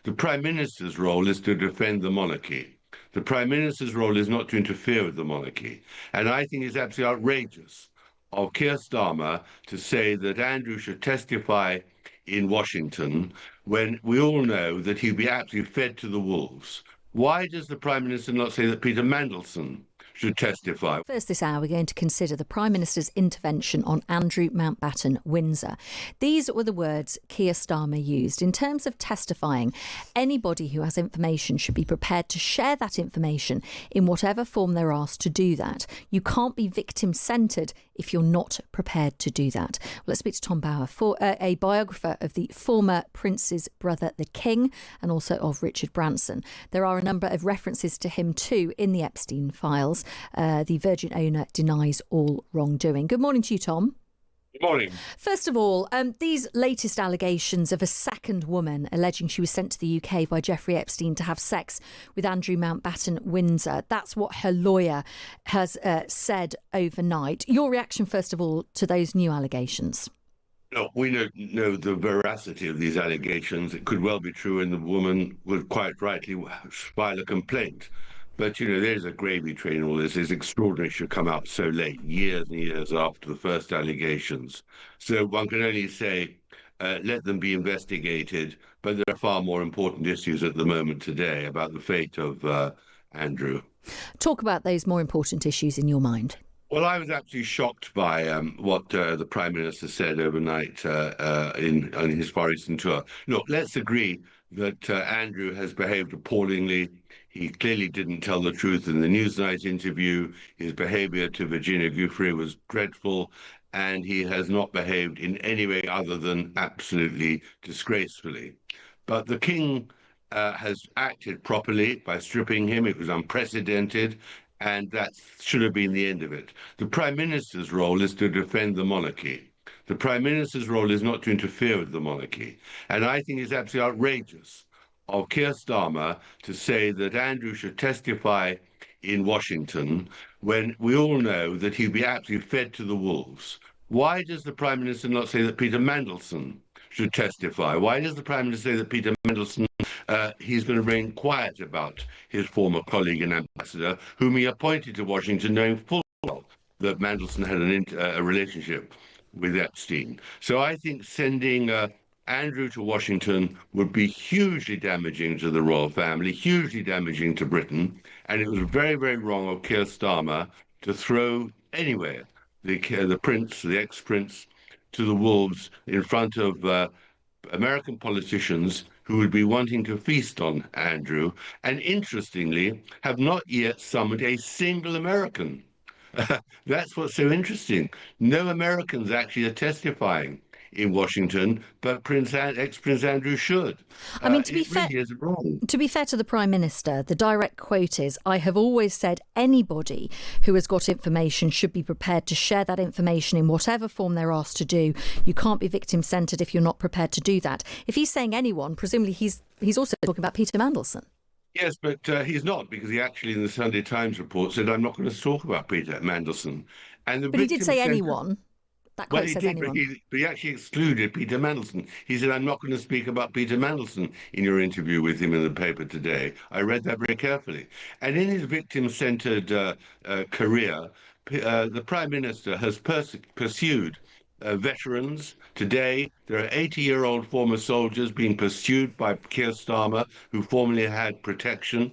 The Prime Minister's role is to defend the monarchy. The Prime Minister's role is not to interfere with the monarchy. And I think it's absolutely outrageous of Keir Starmer to say that Andrew should testify in Washington when we all know that he'd be absolutely fed to the wolves. Why does the Prime Minister not say that Peter Mandelson should testify? First this hour, we're going to consider the Prime Minister's intervention on Andrew Mountbatten-Windsor. These were the words Keir Starmer used. In terms of testifying, anybody who has information should be prepared to share that information in whatever form they're asked to do that. You can't be victim-centred if you're not prepared to do that. Well, let's speak to Tom Bower, a biographer of the former Prince's brother, the King, and also of Richard Branson. There are a number of references to him too in the Epstein files. The Virgin owner denies all wrongdoing. Good morning to you, Tom. Good morning. First of all, these latest allegations of a second woman alleging she was sent to the UK by Jeffrey Epstein to have sex with Andrew Mountbatten-Windsor. That's what her lawyer has said overnight. Your reaction, first of all, to those new allegations? No, we don't know the veracity of these allegations. It could well be true, and the woman would quite rightly file a complaint. But, there's a gravy train in all this. It's extraordinary it should come out so late, years and years after the first allegations. So one can only say, let them be investigated. But there are far more important issues at the moment today about the fate of Andrew. Talk about those more important issues in your mind. Well, I was absolutely shocked by what the Prime Minister said overnight on his Far Eastern tour. Look, let's agree that Andrew has behaved appallingly. He clearly didn't tell the truth in the Newsnight interview. His behaviour to Virginia Giuffre was dreadful, and he has not behaved in any way other than absolutely disgracefully. But the King has acted properly by stripping him. It was unprecedented, and that should have been the end of it. The Prime Minister's role is to defend the monarchy. The Prime Minister's role is not to interfere with the monarchy. And I think it's absolutely outrageous of Keir Starmer to say that Andrew should testify in Washington when we all know that he'd be absolutely fed to the wolves. Why does the Prime Minister not say that Peter Mandelson should testify? Why does the Prime Minister say that Peter Mandelson, he's going to remain quiet about his former colleague and ambassador, whom he appointed to Washington, knowing full well that Mandelson had a relationship with Epstein? So I think sending Andrew to Washington would be hugely damaging to the royal family, hugely damaging to Britain, and it was very, very wrong of Keir Starmer to throw anywhere the prince, the ex-prince, to the wolves in front of American politicians who would be wanting to feast on Andrew, and interestingly, have not yet summoned a single American. That's what's so interesting. No Americans actually are testifying in Washington, but ex-Prince Andrew should. I mean, to be fair to the Prime Minister, the direct quote is, "I have always said anybody who has got information should be prepared to share that information in whatever form they're asked to do. You can't be victim-centred if you're not prepared to do that." If he's saying anyone, presumably he's also talking about Peter Mandelson. Yes, but he's not, because he actually, in the Sunday Times report, said, "I'm not going to talk about Peter Mandelson." But he did say anyone. That quote says anyone. But he actually excluded Peter Mandelson. He said, "I'm not going to speak about Peter Mandelson in your interview with him in the paper today." I read that very carefully. And in his victim-centred career, the Prime Minister has pursued veterans. Today, there are 80-year-old former soldiers being pursued by Keir Starmer, who formerly had protection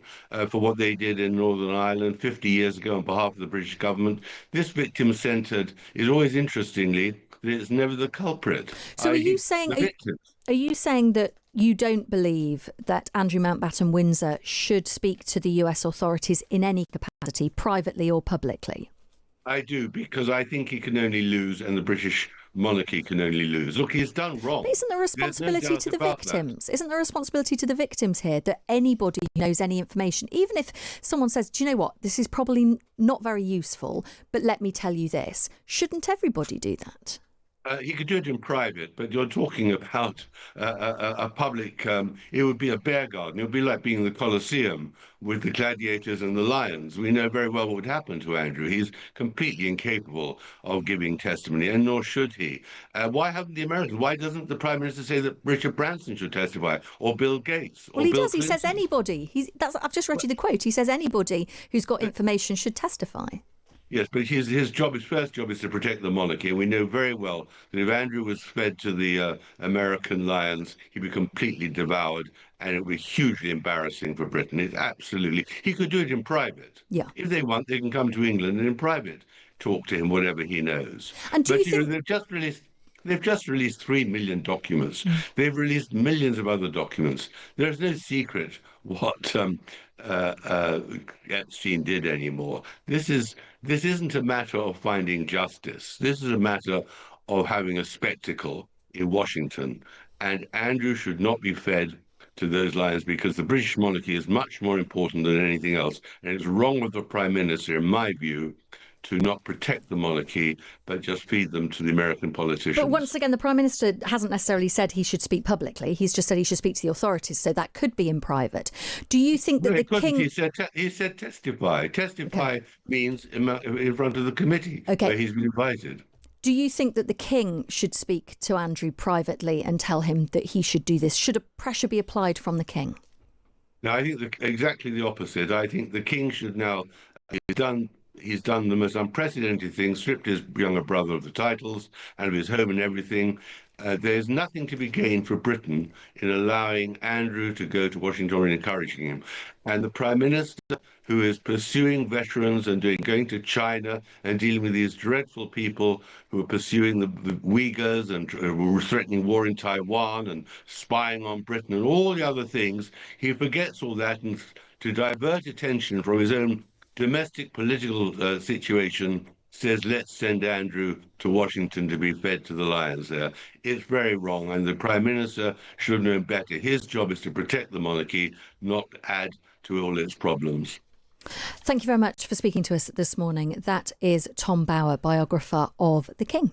for what they did in Northern Ireland 50 years ago on behalf of the British government. This victim-centred is always, interestingly, that it's never the culprit. So are you saying that you don't believe that Andrew Mountbatten-Windsor should speak to the US authorities in any capacity, privately or publicly? I do, because I think he can only lose, and the British monarchy can only lose. Look, he's done wrong. But isn't there a responsibility to the victims? Isn't there a responsibility to the victims here that anybody who knows any information, even if someone says, "Do you know what, this is probably not very useful, but let me tell you this," shouldn't everybody do that? He could do it in private, but you're talking about a public. It would be a bear garden. It would be like being in the Colosseum with the gladiators and the lions. We know very well what would happen to Andrew. He's completely incapable of giving testimony, and nor should he. Why haven't the Americans? Why doesn't the Prime Minister say that Richard Branson should testify, or Bill Gates, Well, or he Bill does. He says Clinton? anybody. I've just read you the quote. He says anybody who's got information should testify. Yes, but his job, his first job is to protect the monarchy. And we know very well that if Andrew was fed to the American lions, he'd be completely devoured, and it would be hugely embarrassing for Britain. It's absolutely, he could do it in private. Yeah. If they want, they can come to England and in private talk to him whatever he knows. And do you But you know, think? they've just released 3 million documents. They've released millions of other documents. There's no secret what Epstein did anymore. This isn't a matter of finding justice. This is a matter of having a spectacle in Washington. And Andrew should not be fed to those lions because the British monarchy is much more important than anything else. And it's wrong with the Prime Minister, in my view, to not protect the monarchy, but just feed them to the American politicians. But once again, the Prime Minister hasn't necessarily said he should speak publicly. He's just said he should speak to the authorities, so that could be in private. Do you think that No, the King... he said testify. Testify means in front of the committee where he's been invited. Do you think that the King should speak to Andrew privately and tell him that he should do this? Should a pressure be applied from the King? Now, I think exactly the opposite. I think the King should now, he's done the most unprecedented thing, stripped his younger brother of the titles and of his home and everything. There's nothing to be gained for Britain in allowing Andrew to go to Washington or encouraging him. And the Prime Minister, who is pursuing veterans and going to China and dealing with these dreadful people who are pursuing the Uyghurs and threatening war in Taiwan and spying on Britain and all the other things, he forgets all that, and to divert attention from his own domestic political situation, says, let's send Andrew to Washington to be fed to the lions there. It's very wrong, and the Prime Minister should have known better. His job is to protect the monarchy, not add to all its problems. Thank you very much for speaking to us this morning. That is Tom Bower, biographer of the King.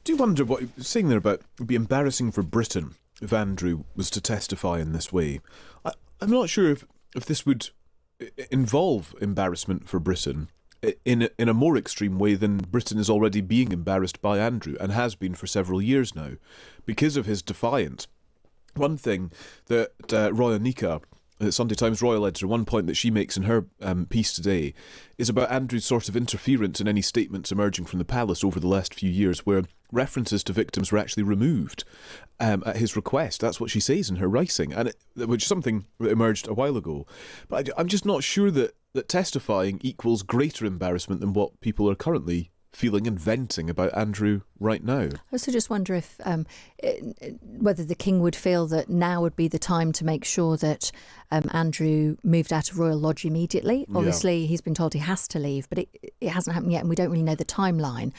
Do you wonder what you're saying there about it would be embarrassing for Britain if Andrew was to testify in this way? I'm not sure if this would involve embarrassment for Britain in a more extreme way than Britain is already being embarrassed by Andrew and has been for several years now because of his defiance. One thing that Roya Nika, Sunday Times royal editor, one point that she makes in her piece today is about Andrew's sort of interference in any statements emerging from the palace over the last few years where references to victims were actually removed at his request. That's what she says in her writing, and which is something that emerged a while ago. But I'm just not sure that testifying equals greater embarrassment than what people are currently feeling and venting about Andrew right now. I also just wonder if whether the King would feel that now would be the time to make sure that Andrew moved out of Royal Lodge immediately. Obviously, he's been told he has to leave, but it hasn't happened yet, and we don't really know the timeline.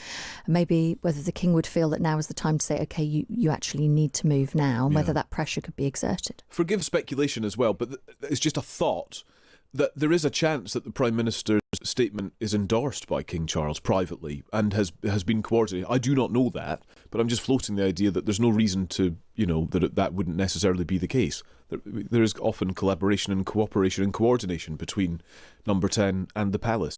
Maybe whether the King would feel that now is the time to say, OK, you actually need to move now, and whether that pressure could be exerted. Forgive speculation as well, but it's just a thought that there is a chance that the Prime Minister's statement is endorsed by King Charles privately and has been coordinated. I do not know that, but I'm just floating the idea that there's no reason to, that wouldn't necessarily be the case. There is often collaboration and cooperation and coordination between Number 10 and the Palace.